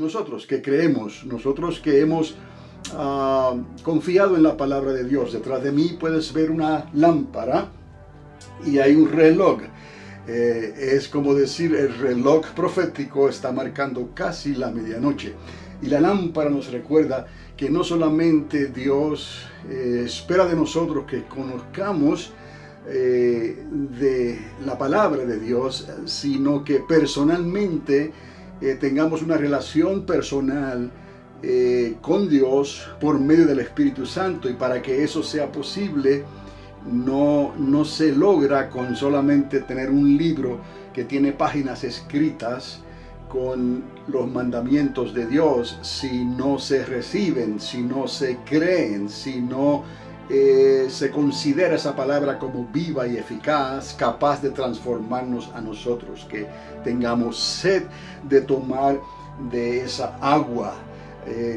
nosotros que creemos, nosotros que hemos confiado en la palabra de Dios. Detrás de mí puedes ver una lámpara y hay un reloj. Es como decir, el reloj profético está marcando casi la medianoche. Y la lámpara nos recuerda que no solamente Dios espera de nosotros que conozcamos de la palabra de Dios, sino que personalmente tengamos una relación personal con Dios por medio del Espíritu Santo. Y para que eso sea posible, no se logra con solamente tener un libro que tiene páginas escritas con los mandamientos de Dios, si no se reciben, si no se creen, si no se considera esa palabra como viva y eficaz, capaz de transformarnos a nosotros, que tengamos sed de tomar de esa agua,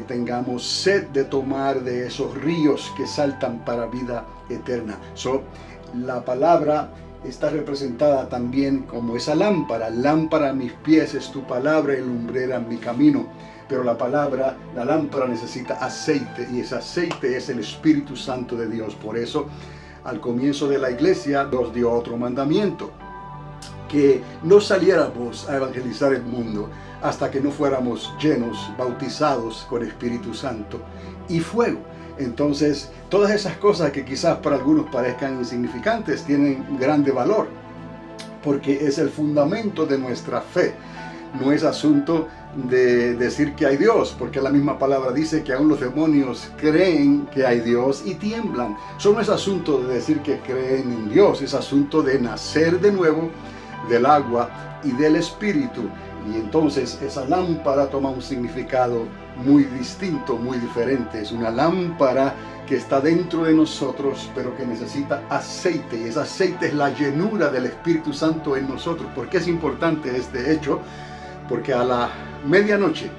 tengamos sed de tomar de esos ríos que saltan para vida eterna. La palabra está representada también como esa lámpara. Lámpara a mis pies es tu palabra y lumbrera en mi camino. Pero la lámpara necesita aceite, y ese aceite es el Espíritu Santo de Dios. Por eso, al comienzo de la iglesia, Dios dio otro mandamiento: que no saliéramos a evangelizar el mundo hasta que no fuéramos llenos, bautizados con Espíritu Santo y fuego. Entonces, todas esas cosas que quizás para algunos parezcan insignificantes tienen grande valor, porque es el fundamento de nuestra fe. No es asunto de decir que hay Dios, porque la misma palabra dice que aún los demonios creen que hay Dios y tiemblan. Eso no es asunto de decir que creen en Dios, es asunto de nacer de nuevo del agua y del Espíritu. Y entonces esa lámpara toma un significado muy distinto, muy diferente. Es una lámpara que está dentro de nosotros, pero que necesita aceite. Y ese aceite es la llenura del Espíritu Santo en nosotros. ¿Por qué es importante este hecho? Porque a la medianoche,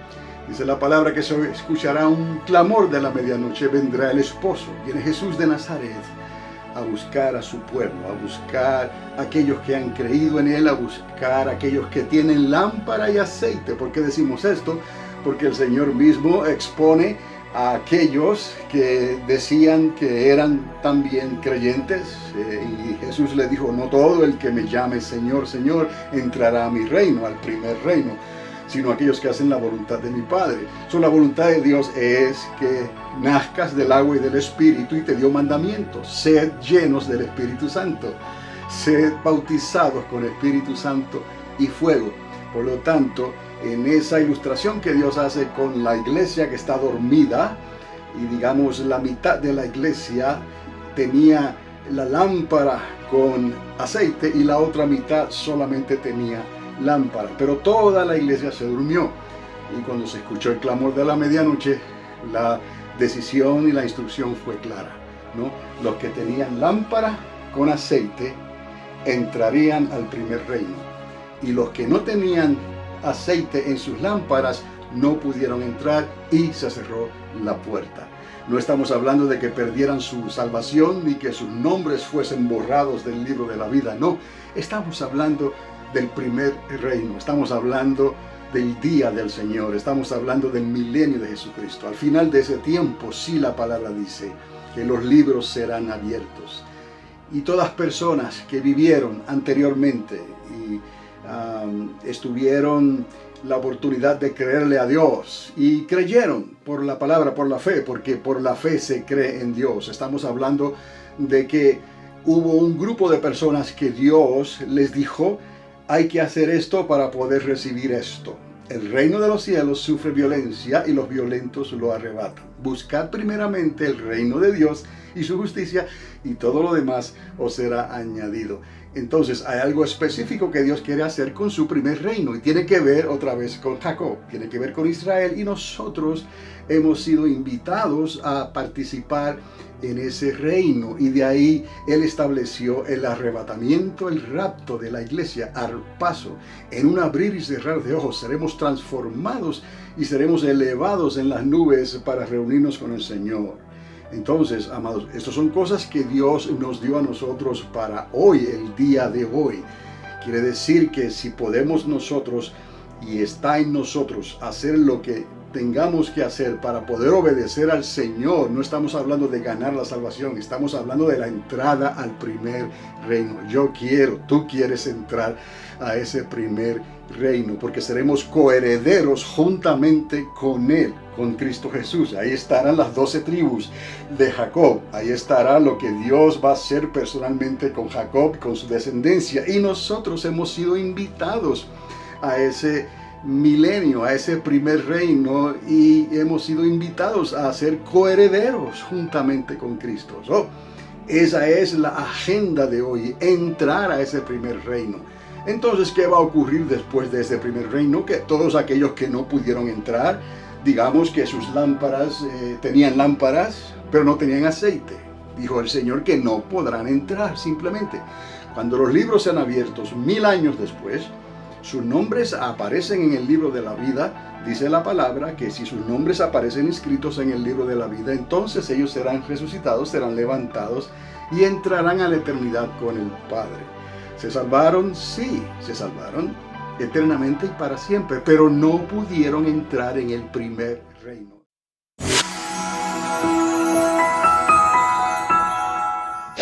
dice la palabra, que se escuchará un clamor de la medianoche, vendrá el esposo. Viene Jesús de Nazaret a buscar a su pueblo, a buscar a aquellos que han creído en Él, a buscar a aquellos que tienen lámpara y aceite. ¿Por qué decimos esto? Porque el Señor mismo expone a aquellos que decían que eran también creyentes, y Jesús le dijo: no todo el que me llame Señor, Señor entrará a mi reino, al primer reino, sino aquellos que hacen la voluntad de mi Padre. La voluntad de Dios es que nazcas del agua y del Espíritu, y te dio mandamientos: sed llenos del Espíritu Santo, sed bautizados con Espíritu Santo y fuego. Por lo tanto, en esa ilustración que Dios hace con la iglesia que está dormida, y digamos la mitad de la iglesia tenía la lámpara con aceite y la otra mitad solamente tenía lámpara, pero toda la iglesia se durmió. Y cuando se escuchó el clamor de la medianoche, la decisión y la instrucción fue clara, ¿no? Los que tenían lámpara con aceite entrarían al primer reino, y los que no tenían aceite en sus lámparas no pudieron entrar, y se cerró la puerta. No estamos hablando de que perdieran su salvación ni que sus nombres fuesen borrados del libro de la vida. No, estamos hablando del primer reino, estamos hablando del día del Señor, estamos hablando del milenio de Jesucristo. Al final de ese tiempo, sí, la palabra dice que los libros serán abiertos, y todas personas que vivieron anteriormente y estuvieron la oportunidad de creerle a Dios y creyeron por la palabra, por la fe, porque por la fe se cree en Dios. Estamos hablando de que hubo un grupo de personas que Dios les dijo: hay que hacer esto para poder recibir esto. El reino de los cielos sufre violencia y los violentos lo arrebatan. Buscad primeramente el reino de Dios y su justicia, y todo lo demás os será añadido. Entonces hay algo específico que Dios quiere hacer con su primer reino, y tiene que ver otra vez con Jacob, tiene que ver con Israel, y nosotros hemos sido invitados a participar en ese reino. Y de ahí Él estableció el arrebatamiento, el rapto de la iglesia. Al paso, en un abrir y cerrar de ojos, seremos transformados y seremos elevados en las nubes para reunirnos con el Señor. Entonces, amados, estas son cosas que Dios nos dio a nosotros para hoy, el día de hoy. Quiere decir que si podemos nosotros y está en nosotros hacer lo que tengamos que hacer para poder obedecer al Señor. No estamos hablando de ganar la salvación, estamos hablando de la entrada al primer reino. Yo quiero, tú quieres entrar a ese primer reino, porque seremos coherederos juntamente con Él, con Cristo Jesús. Ahí estarán las 12 tribus de Jacob, ahí estará lo que Dios va a hacer personalmente con Jacob, con su descendencia, y nosotros hemos sido invitados a ese milenio, a ese primer reino, y hemos sido invitados a ser coherederos juntamente con Cristo. Esa es la agenda de hoy, entrar a ese primer reino. Entonces, ¿qué va a ocurrir después de ese primer reino? Que todos aquellos que no pudieron entrar, digamos que sus lámparas, tenían lámparas, pero no tenían aceite. Dijo el Señor que no podrán entrar simplemente. Cuando los libros sean abiertos 1000 años después, sus nombres aparecen en el libro de la vida. Dice la palabra que si sus nombres aparecen inscritos en el libro de la vida, entonces ellos serán resucitados, serán levantados y entrarán a la eternidad con el Padre. ¿Se salvaron? Sí, se salvaron eternamente y para siempre, pero no pudieron entrar en el primer reino.